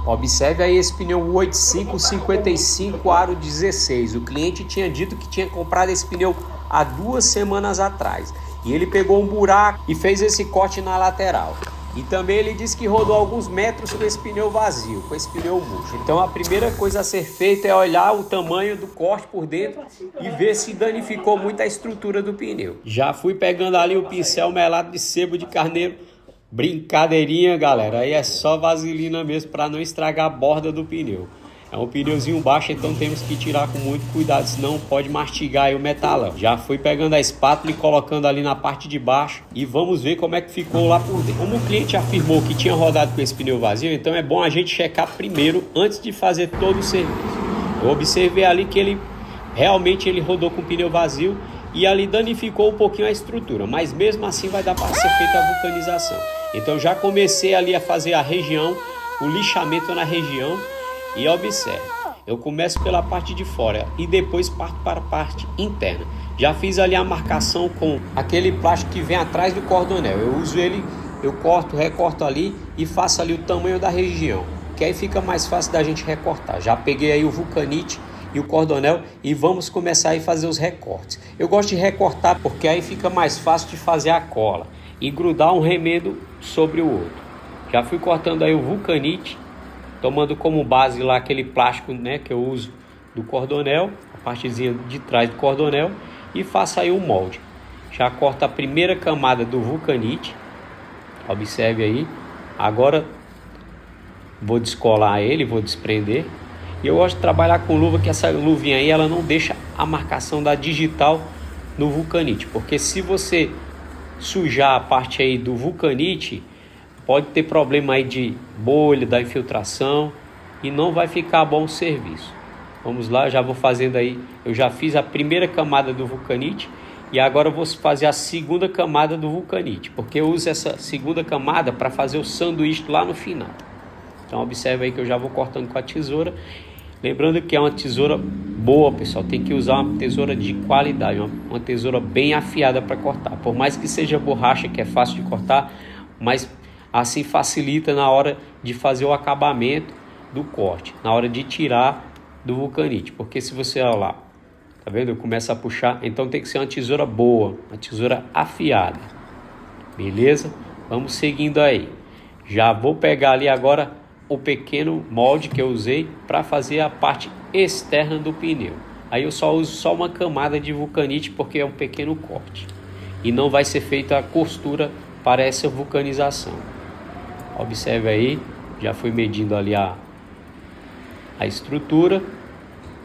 Observe aí esse pneu 185/55 aro 16. O cliente tinha dito que tinha comprado esse pneu há 2 semanas atrás. E ele pegou um buraco e fez esse corte na lateral. E também ele disse que rodou alguns metros com esse pneu vazio, com esse pneu murcho. Então a primeira coisa a ser feita é olhar o tamanho do corte por dentro e ver se danificou muito a estrutura do pneu. Já fui pegando ali o pincel melado de sebo de carneiro. Brincadeirinha, galera. Aí é só vaselina mesmo para não estragar a borda do pneu. É um pneuzinho baixo, então temos que tirar com muito cuidado, senão pode mastigar aí o metalão. Já fui pegando a espátula e colocando ali na parte de baixo e vamos ver como é que ficou lá por dentro. Como o cliente afirmou que tinha rodado com esse pneu vazio, então é bom a gente checar primeiro antes de fazer todo o serviço. Eu observei ali que ele realmente rodou com o pneu vazio e ali danificou um pouquinho a estrutura, mas mesmo assim vai dar para ser feita a vulcanização. Então já comecei ali a fazer a região, o lixamento na região. E observe, eu começo pela parte de fora e depois parto para a parte interna. Já fiz ali a marcação com aquele plástico que vem atrás do cordonel. Eu uso ele, eu corto, recorto ali e faço ali o tamanho da região, que aí fica mais fácil da gente recortar. Já peguei aí o vulcanite e o cordonel e vamos começar aí a fazer os recortes. Eu gosto de recortar porque aí fica mais fácil de fazer a cola e grudar um remendo sobre o outro. Já fui cortando aí o vulcanite, tomando como base lá aquele plástico, né, que eu uso do cordonel, a partezinha de trás do cordonel, e faço aí o molde. Já corto a primeira camada do vulcanite, observe aí. Agora vou descolar ele, vou desprender. E eu gosto de trabalhar com luva, que essa luvinha aí ela não deixa a marcação da digital no vulcanite, porque se você sujar a parte aí do vulcanite, pode ter problema aí de bolha, da infiltração e não vai ficar bom o serviço. Vamos lá, já vou fazendo aí. Eu já fiz a primeira camada do vulcanite e agora eu vou fazer a segunda camada do vulcanite, porque eu uso essa segunda camada para fazer o sanduíche lá no final. Então observe aí que eu já vou cortando com a tesoura. Lembrando que é uma tesoura boa, pessoal. Tem que usar uma tesoura de qualidade, uma tesoura bem afiada para cortar. Por mais que seja borracha, que é fácil de cortar, mas assim facilita na hora de fazer o acabamento do corte, na hora de tirar do vulcanite. Porque se você, olha lá, tá vendo? Eu começo a puxar, então tem que ser uma tesoura boa, uma tesoura afiada. Beleza? Vamos seguindo aí. Já vou pegar ali agora o pequeno molde que eu usei para fazer a parte externa do pneu. Aí eu só uso só uma camada de vulcanite porque é um pequeno corte. E não vai ser feita a costura para essa vulcanização. Observe aí, já fui medindo ali a estrutura.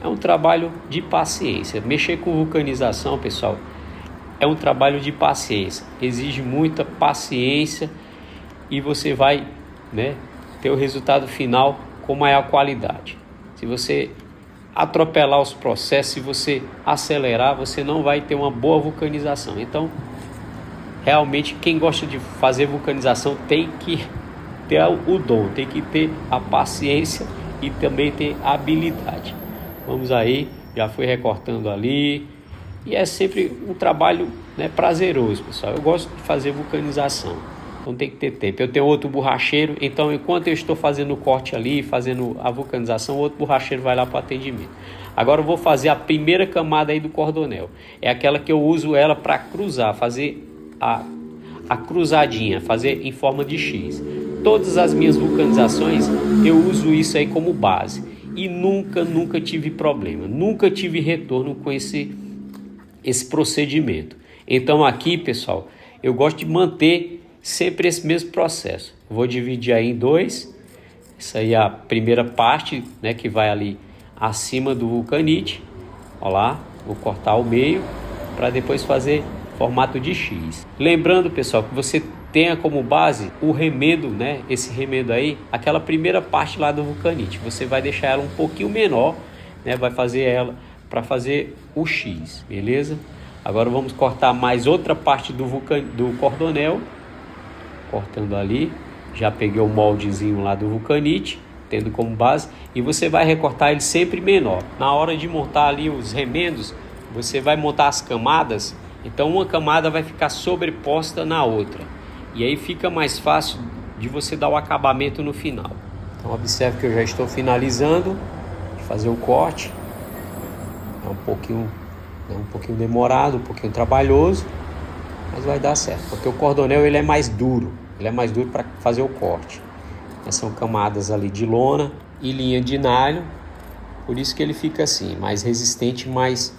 É um trabalho de paciência. Mexer com vulcanização, pessoal, é um trabalho de paciência. Exige muita paciência e você vai, né, ter o resultado final com maior qualidade. Se você atropelar os processos, se você acelerar, você não vai ter uma boa vulcanização. Então, realmente, quem gosta de fazer vulcanização tem que ter o dom, tem que ter a paciência e também ter a habilidade. Vamos aí, já fui recortando ali. E é sempre um trabalho, né, prazeroso, pessoal. Eu gosto de fazer vulcanização, então tem que ter tempo. Eu tenho outro borracheiro, então enquanto eu estou fazendo o corte ali, fazendo a vulcanização, o outro borracheiro vai lá para o atendimento. Agora eu vou fazer a primeira camada aí do cordonel. É aquela que eu uso ela para cruzar, fazer a cruzadinha, fazer em forma de X. Todas as minhas vulcanizações eu uso isso aí como base e nunca tive problema, nunca tive retorno com esse procedimento. Então aqui, pessoal, eu gosto de manter sempre esse mesmo processo. Vou dividir aí em dois. Essa aí é a primeira parte, né, que vai ali acima do vulcanite. Olha lá, vou cortar ao meio para depois fazer formato de X. Lembrando, pessoal, que você tenha como base o remendo, né? Esse remendo aí, aquela primeira parte lá do vulcanite. Você vai deixar ela um pouquinho menor, né? Vai fazer ela para fazer o X, beleza? Agora vamos cortar mais outra parte do cordonel. Cortando ali, já peguei o moldezinho lá do vulcanite, tendo como base, e você vai recortar ele sempre menor. Na hora de montar ali os remendos, você vai montar as camadas. Então uma camada vai ficar sobreposta na outra. E aí fica mais fácil de você dar o acabamento no final. Então observe que eu já estou finalizando de fazer o corte. É um pouquinho demorado, um pouquinho trabalhoso, mas vai dar certo, porque o cordonel ele é mais duro para fazer o corte. São camadas ali de lona e linha de nylon, por isso que ele fica assim, mais resistente, mais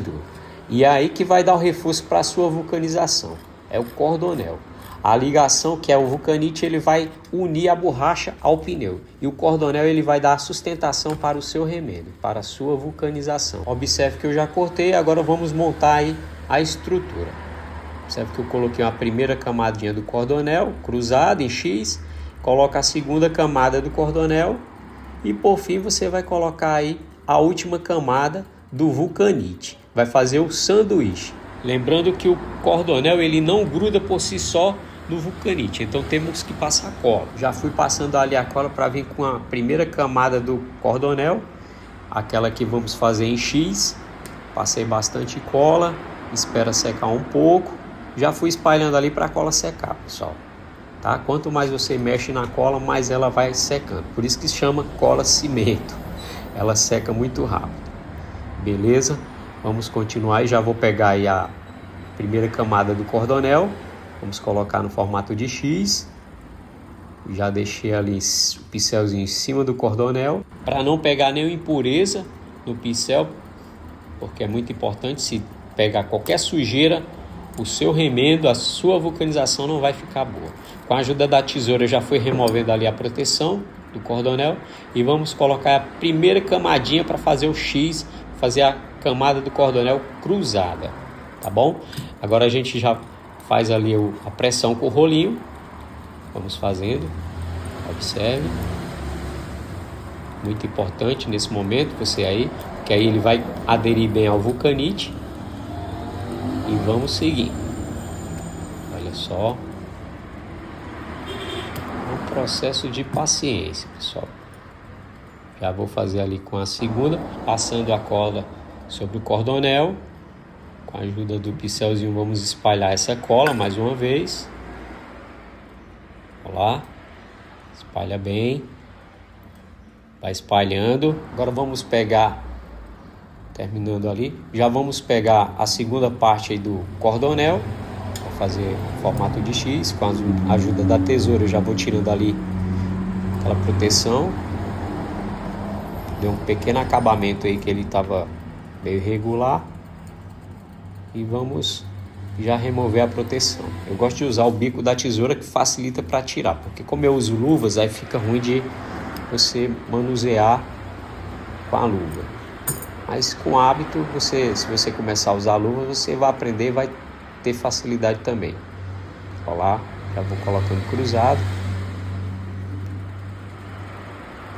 duro. E é aí que vai dar o reforço para a sua vulcanização, é o cordonel. A ligação, que é o vulcanite, ele vai unir a borracha ao pneu. E o cordonel ele vai dar sustentação para o seu remendo, para a sua vulcanização. Observe que eu já cortei, agora vamos montar aí a estrutura. Observe que eu coloquei uma primeira camadinha do cordonel, cruzada em X. Coloca a segunda camada do cordonel. E por fim você vai colocar aí a última camada do vulcanite. Vai fazer o sanduíche. Lembrando que o cordonel ele não gruda por si só no vulcanite, então temos que passar cola. Já fui passando ali a cola para vir com a primeira camada do cordonel, aquela que vamos fazer em X. Passei bastante cola, espera secar um pouco. Já fui espalhando ali para a cola secar, pessoal. Tá? Quanto mais você mexe na cola, mais ela vai secando. Por isso que se chama cola cimento. Ela seca muito rápido. Beleza? Vamos continuar e já vou pegar aí a primeira camada do cordonel. Vamos colocar no formato de X. Já deixei ali o pincelzinho em cima do cordonel, para não pegar nenhuma impureza no pincel, porque é muito importante. Se pegar qualquer sujeira, o seu remendo, a sua vulcanização não vai ficar boa. Com a ajuda da tesoura já fui removendo ali a proteção do cordonel e vamos colocar a primeira camadinha para fazer o X, fazer a camada do cordonel cruzada, tá bom? Agora a gente já faz ali a pressão com o rolinho. Vamos fazendo, observe. Muito importante nesse momento você aí, que aí ele vai aderir bem ao vulcanite. E vamos seguir. Olha só. É um processo de paciência, pessoal. Já vou fazer ali com a segunda, passando a cola sobre o cordonel. Com a ajuda do pincelzinho vamos espalhar essa cola mais uma vez. Olha lá. Espalha bem. Vai espalhando. Agora vamos pegar, terminando ali, já vamos pegar a segunda parte aí do cordonel para fazer formato de X. Com a ajuda da tesoura eu já vou tirando ali aquela proteção. Deu um pequeno acabamento aí que ele estava meio irregular. E vamos já remover a proteção. Eu gosto de usar o bico da tesoura, que facilita para tirar, porque como eu uso luvas, aí fica ruim de você manusear com a luva. Mas com hábito, se você começar a usar a luva, você vai aprender e vai ter facilidade também. Olha lá, já vou colocando cruzado.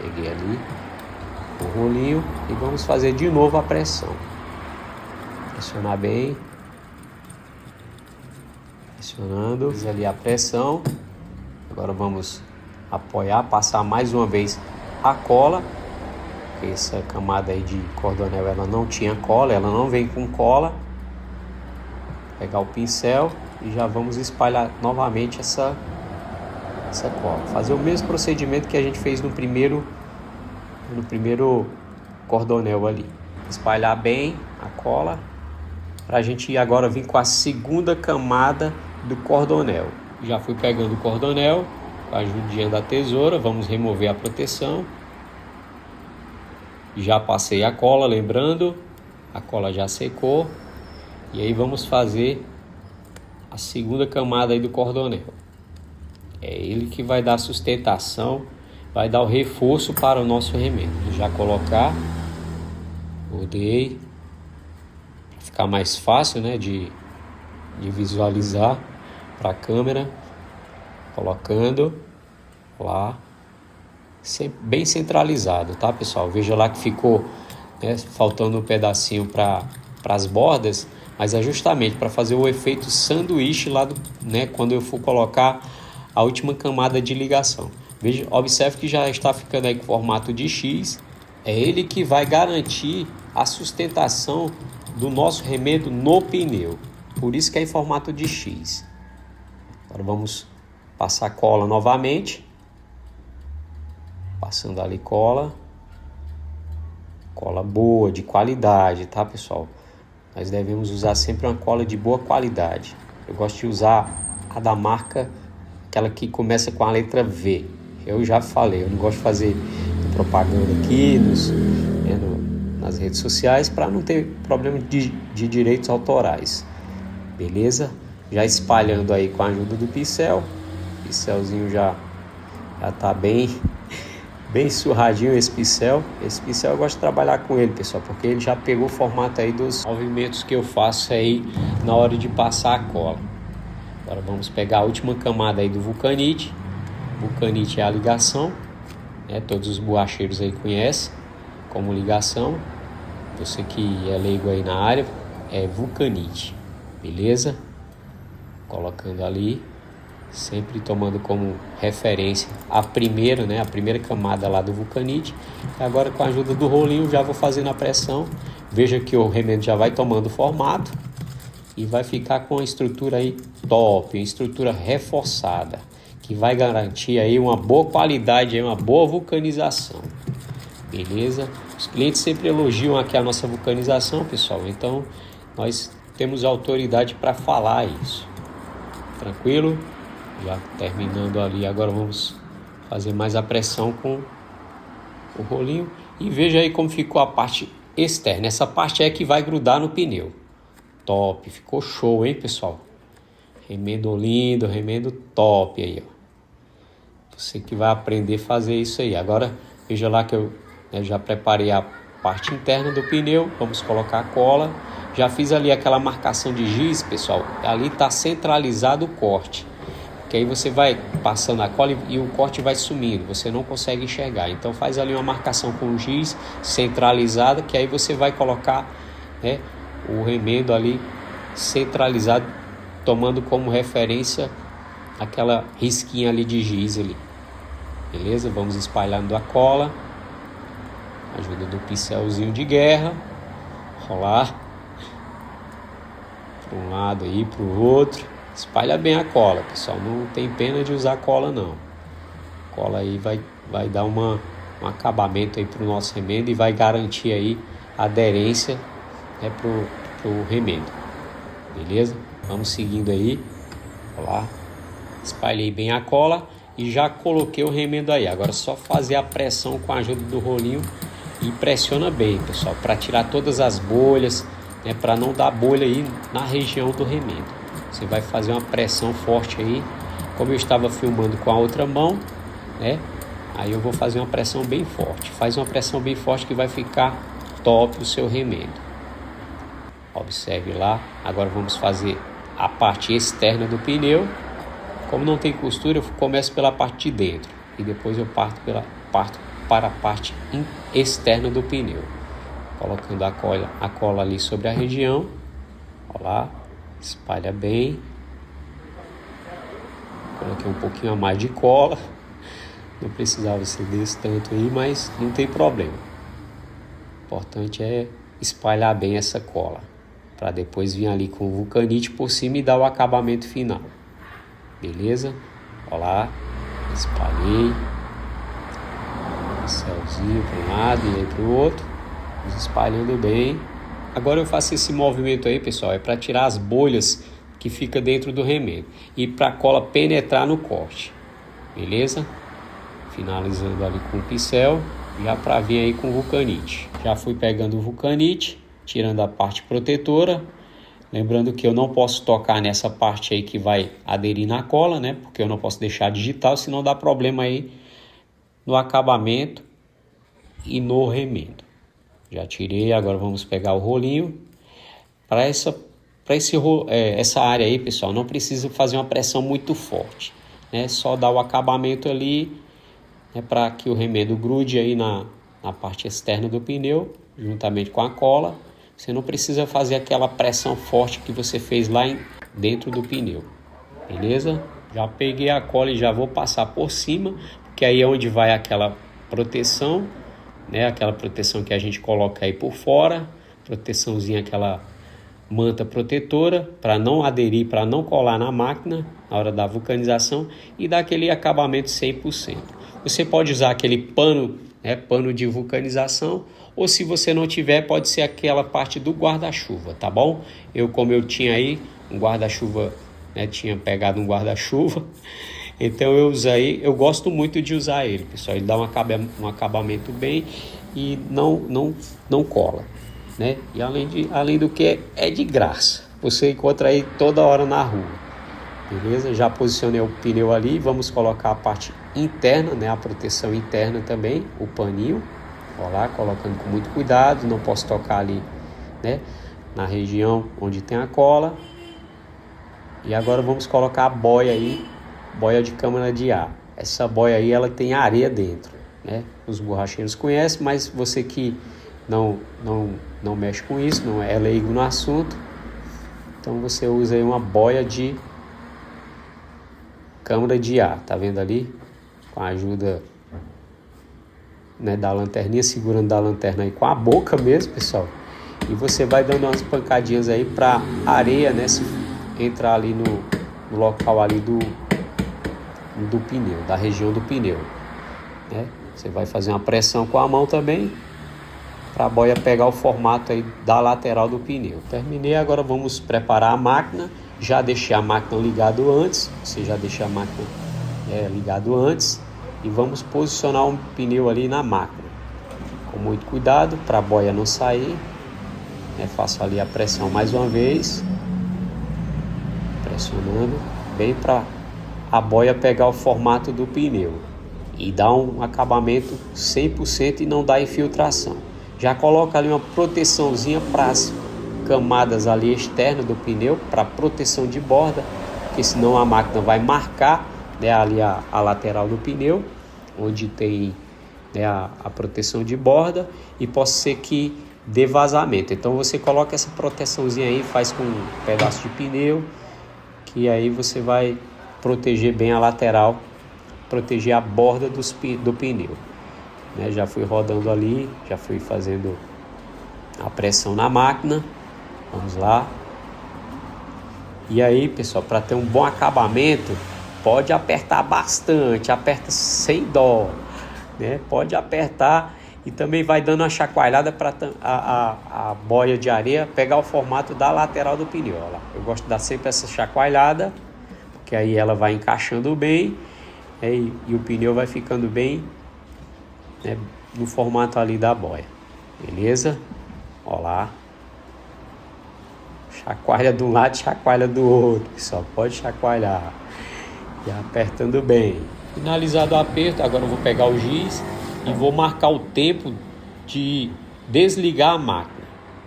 Peguei ali o rolinho e vamos fazer de novo a pressão. Pressionar bem. Pressionando. Fiz ali a pressão. Agora vamos apoiar, passar mais uma vez a cola. Essa camada aí de cordonel ela não tinha cola, ela não vem com cola. Pegar o pincel e já vamos espalhar novamente essa cola. Fazer o mesmo procedimento que a gente fez no primeiro cordonel ali. Espalhar bem a cola para a gente agora vir com a segunda camada do cordonel. Já fui pegando o cordonel com a ajudinha da tesoura, vamos remover a proteção. Já passei a cola, lembrando, a cola já secou. E aí vamos fazer a segunda camada aí do cordonel. É ele que vai dar sustentação, vai dar o reforço para o nosso remendo. Já colocar, rodei, para ficar mais fácil, né, de visualizar para a câmera. Colocando lá, bem centralizado, tá, pessoal? Veja lá que ficou, né, faltando um pedacinho para as bordas, mas é justamente para fazer o efeito sanduíche lá quando eu for colocar a última camada de ligação. Veja, observe que já está ficando aí com formato de X. É ele que vai garantir a sustentação do nosso remendo no pneu. Por isso que é em formato de X. Agora vamos passar cola novamente. Passando ali cola boa, de qualidade, tá, pessoal? Nós devemos usar sempre uma cola de boa qualidade. Eu gosto de usar a da marca, aquela que começa com a letra V. Eu já falei, eu não gosto de fazer propaganda aqui nas redes sociais para não ter problema de direitos autorais. Beleza? Já espalhando aí com a ajuda do pincel. O pincelzinho já tá bem surradinho esse pincel. Esse pincel eu gosto de trabalhar com ele, pessoal, porque ele já pegou o formato aí dos movimentos que eu faço aí na hora de passar a cola. Agora vamos pegar a última camada aí do vulcanite. Vulcanite é a ligação, né? Todos os borracheiros aí conhecem como ligação. Você que é leigo aí na área, é vulcanite, beleza? Colocando ali, sempre tomando como referência a primeira, né? A primeira camada lá do vulcanite. Agora com a ajuda do rolinho já vou fazendo a pressão. Veja que o remendo já vai tomando formato e vai ficar com a estrutura aí top, uma estrutura reforçada, que vai garantir aí uma boa qualidade, aí uma boa vulcanização. Beleza? Os clientes sempre elogiam aqui a nossa vulcanização, pessoal. Então, nós temos autoridade para falar isso. Tranquilo? Já terminando ali, agora vamos fazer mais a pressão com o rolinho. E veja aí como ficou a parte externa. Essa parte é que vai grudar no pneu. Top, ficou show, hein, pessoal? Remendo lindo, remendo top aí, ó. Você que vai aprender a fazer isso aí. Agora, veja lá que eu já preparei a parte interna do pneu. Vamos colocar a cola. Já fiz ali aquela marcação de giz, pessoal. Ali está centralizado o corte. Que aí você vai passando a cola e o corte vai sumindo. Você não consegue enxergar. Então faz ali uma marcação com giz centralizada. Que aí você vai colocar, né, o remendo ali centralizado, tomando como referência aquela risquinha ali de giz ali. Beleza? Vamos espalhando a cola. Ajuda do pincelzinho de guerra. Rolar para um lado aí, para o outro. Espalha bem a cola, pessoal. Não tem pena de usar cola, não. Cola aí vai dar um acabamento aí para o nosso remendo e vai garantir aí a aderência, né, pro remendo. Beleza? Vamos seguindo aí. Olha lá. Espalhei bem a cola e já coloquei o remendo aí. Agora é só fazer a pressão com a ajuda do rolinho e pressiona bem, pessoal, para tirar todas as bolhas, né, para não dar bolha aí na região do remendo. Você vai fazer uma pressão forte aí, como eu estava filmando com a outra mão, né? Aí eu vou fazer uma pressão bem forte. Faz uma pressão bem forte que vai ficar top o seu remendo. Observe lá. Agora vamos fazer a parte externa do pneu. Como não tem costura, eu começo pela parte de dentro e depois eu parto para a parte externa do pneu, colocando a cola ali sobre a região. Olha lá, espalha bem. Coloquei um pouquinho a mais de cola, não precisava ser desse tanto aí, mas não tem problema. O importante é espalhar bem essa cola, para depois vir ali com o vulcanite por cima e dar o acabamento final. Beleza? Olha lá, espalhei. Pincelzinho para um lado e aí para o outro. Vamos espalhando bem. Agora eu faço esse movimento aí, pessoal, é para tirar as bolhas que fica dentro do remendo e para a cola penetrar no corte. Beleza? Finalizando ali com o pincel, já para vir aí com o vulcanite. Já fui pegando o vulcanite, tirando a parte protetora. Lembrando que eu não posso tocar nessa parte aí que vai aderir na cola, né? Porque eu não posso deixar digital, senão dá problema aí no acabamento e no remendo. Já tirei, agora vamos pegar o rolinho. Para essa área aí, pessoal, não precisa fazer uma pressão muito forte, né? Só dar o acabamento ali, né, para que o remendo grude aí na parte externa do pneu, juntamente com a cola. Você não precisa fazer aquela pressão forte que você fez lá dentro do pneu. Beleza? Já peguei a cola e já vou passar por cima, porque aí é onde vai aquela proteção, né? Aquela proteção que a gente coloca aí por fora, proteçãozinha, aquela manta protetora, para não aderir, para não colar na máquina na hora da vulcanização e dar aquele acabamento 100%. Você pode usar aquele pano, né, pano de vulcanização, ou se você não tiver, pode ser aquela parte do guarda-chuva, tá bom? Como eu tinha aí um guarda-chuva, né, tinha pegado um guarda-chuva, então eu gosto muito de usar ele, pessoal. Ele dá um acabamento bem e não cola, né? E além do que é de graça, você encontra aí toda hora na rua. Beleza? Já posicionei o pneu ali, vamos colocar a parte interna, né? A proteção interna também, o paninho. Ó lá, colocando com muito cuidado, não posso tocar ali, né? Na região onde tem a cola. E agora vamos colocar a boia aí, boia de câmara de ar. Essa boia aí, ela tem areia dentro, né? Os borracheiros conhecem, mas você que não mexe com isso, não é leigo no assunto, então você usa aí uma boia de câmara de ar, tá vendo ali? Com a ajuda, né, da lanterninha, segurando da lanterna aí com a boca mesmo, pessoal. E você vai dando umas pancadinhas aí para areia, né, se entrar ali no local ali do pneu, da região do pneu, né? Você vai fazer uma pressão com a mão também para a boia pegar o formato aí da lateral do pneu. Terminei, agora vamos preparar a máquina. Já deixei a máquina ligado antes, você já deixa a máquina ligado antes, e vamos posicionar um pneu ali na máquina com muito cuidado para a boia não sair, né? Faço ali a pressão mais uma vez, pressionando bem para a boia pegar o formato do pneu e dar um acabamento 100% e não dar infiltração. Já coloca ali uma proteçãozinha para as camadas ali externas do pneu, para proteção de borda, porque senão a máquina vai marcar, né, ali a lateral do pneu, onde tem, né, a proteção de borda, e pode ser que dê vazamento. Então você coloca essa proteçãozinha aí, faz com um pedaço de pneu, que aí você vai proteger bem a lateral, proteger a borda do pneu, né? Já fui rodando ali, já fui fazendo a pressão na máquina. Vamos lá. E aí, pessoal, para ter um bom acabamento, pode apertar bastante, aperta sem dó, né? Pode apertar e também vai dando uma chacoalhada para a boia de areia pegar o formato da lateral do pneu. Olha lá. Eu gosto de dar sempre essa chacoalhada, porque aí ela vai encaixando bem, né? E o pneu vai ficando bem, né, no formato ali da boia. Beleza? Olha lá. Chacoalha de um lado, chacoalha do outro, pessoal, pode chacoalhar, e apertando bem. Finalizado o aperto, agora eu vou pegar o giz e vou marcar o tempo de desligar a máquina,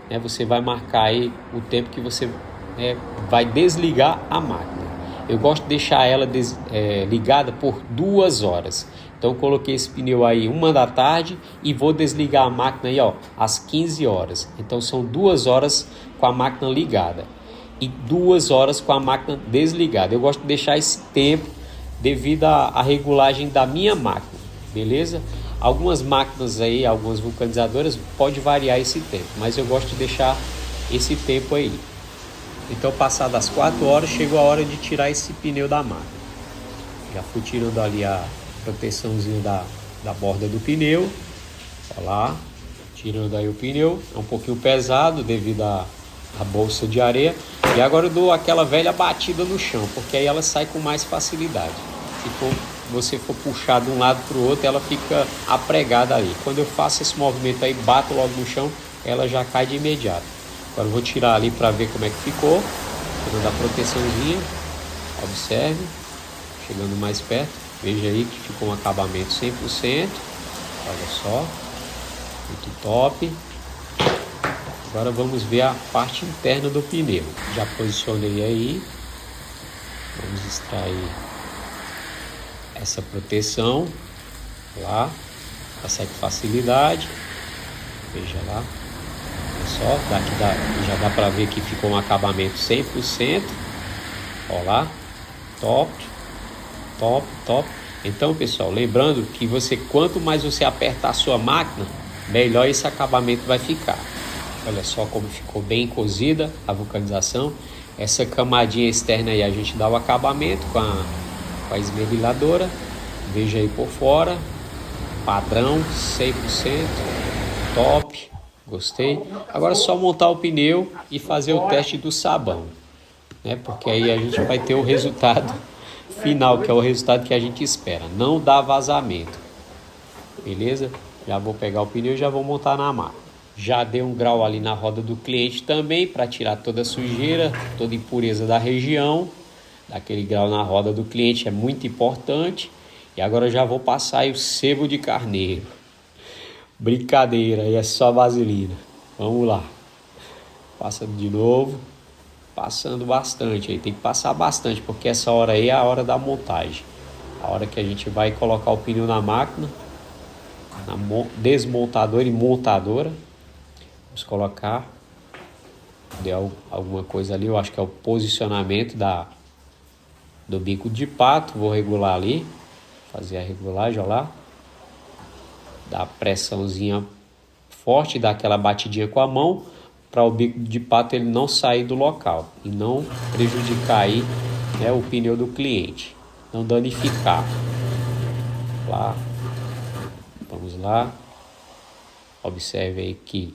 né? Você vai marcar aí o tempo que você, né, vai desligar a máquina. Eu gosto de deixar ela ligada por 2 horas. Então coloquei esse pneu aí 1 da tarde e vou desligar a máquina aí, ó, às 15 horas. Então são 2 horas com a máquina ligada e 2 horas com a máquina desligada. Eu gosto de deixar esse tempo devido à regulagem da minha máquina, beleza? Algumas máquinas aí, algumas vulcanizadoras, pode variar esse tempo, mas eu gosto de deixar esse tempo aí. Então, passadas as 4 horas, chegou a hora de tirar esse pneu da máquina. Já fui tirando ali a proteçãozinha da borda do pneu. Olha lá, tirando aí o pneu. É um pouquinho pesado devido à bolsa de areia. E agora eu dou aquela velha batida no chão, porque aí ela sai com mais facilidade. Se você for puxar de um lado para o outro, ela fica apregada ali. Quando eu faço esse movimento aí, bato logo no chão, ela já cai de imediato. Agora eu vou tirar ali para ver como é que ficou. Tirando a proteçãozinha. Observe. Chegando mais perto. Veja aí que ficou um acabamento 100%. Olha só. Muito top. Agora vamos ver a parte interna do pneu. Já posicionei aí. Vamos extrair essa proteção. Lá. Ela sai com facilidade. Veja lá. Olha só, já dá para ver que ficou um acabamento 100%. Olha lá, top. Então, pessoal, lembrando que quanto mais você apertar a sua máquina, melhor esse acabamento vai ficar. Olha só como ficou bem cozida a vulcanização. Essa camadinha externa aí a gente dá o acabamento com a esmerilhadora. Veja aí por fora, padrão, 100%, top, gostei. Agora é só montar o pneu e fazer o teste do sabão, né? Porque aí a gente vai ter o resultado final, que é o resultado que a gente espera. Não dá vazamento, beleza? Já vou pegar o pneu e já vou montar na máquina. Já dei um grau ali na roda do cliente também, para tirar toda a sujeira, toda a impureza da região. Daquele grau na roda do cliente é muito importante. E agora eu já vou passar aí o sebo de carneiro. Brincadeira, aí é só vaselina. Vamos lá. Passa de novo. Passando bastante aí. Tem que passar bastante, porque essa hora aí é a hora da montagem. A hora que a gente vai colocar o pneu na máquina, na desmontadora e montadora. Vamos colocar. Deu alguma coisa ali, eu acho que é o posicionamento do bico de pato. Vou regular ali. Fazer a regulagem, ó lá. Dá a pressãozinha forte, dá aquela batidinha com a mão, para o bico de pato ele não sair do local e não prejudicar aí, né, o pneu do cliente, não danificar. Lá, vamos lá. Observe aí que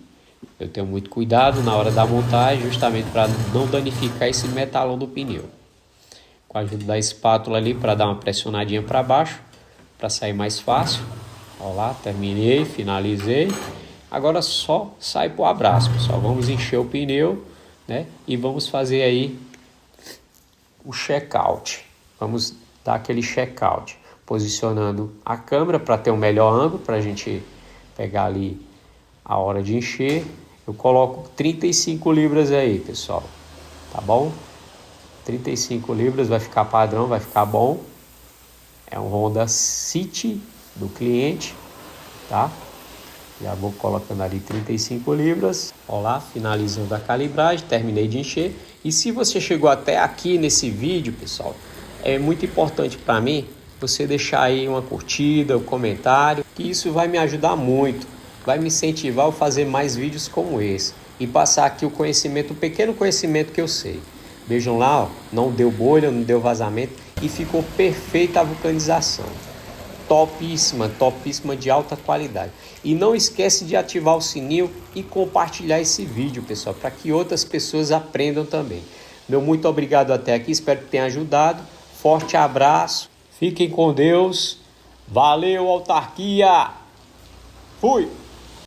eu tenho muito cuidado na hora da montagem, justamente para não danificar esse metalão do pneu. Com a ajuda da espátula ali, para dar uma pressionadinha para baixo, para sair mais fácil. Olha lá, terminei, finalizei. Agora só sai pro abraço, pessoal. Vamos encher o pneu, né? E vamos fazer aí o check-out. Vamos dar aquele check-out, posicionando a câmera para ter um melhor ângulo, para a gente pegar ali a hora de encher. Eu coloco 35 libras aí, pessoal. Tá bom? 35 libras, vai ficar padrão, vai ficar bom. É um Honda City do cliente, tá? Já vou colocando ali 35 libras. Olha lá, finalizando a calibragem, terminei de encher. E se você chegou até aqui nesse vídeo, pessoal, é muito importante para mim você deixar aí uma curtida, um comentário, que isso vai me ajudar muito, vai me incentivar a fazer mais vídeos como esse e passar aqui o conhecimento, o pequeno conhecimento que eu sei. Vejam lá, ó, não deu bolha, não deu vazamento e ficou perfeita a vulcanização. Topíssima, topíssima, de alta qualidade. E não esquece de ativar o sininho e compartilhar esse vídeo, pessoal, para que outras pessoas aprendam também. Meu muito obrigado até aqui, espero que tenha ajudado. Forte abraço, fiquem com Deus. Valeu, autarquia! Fui!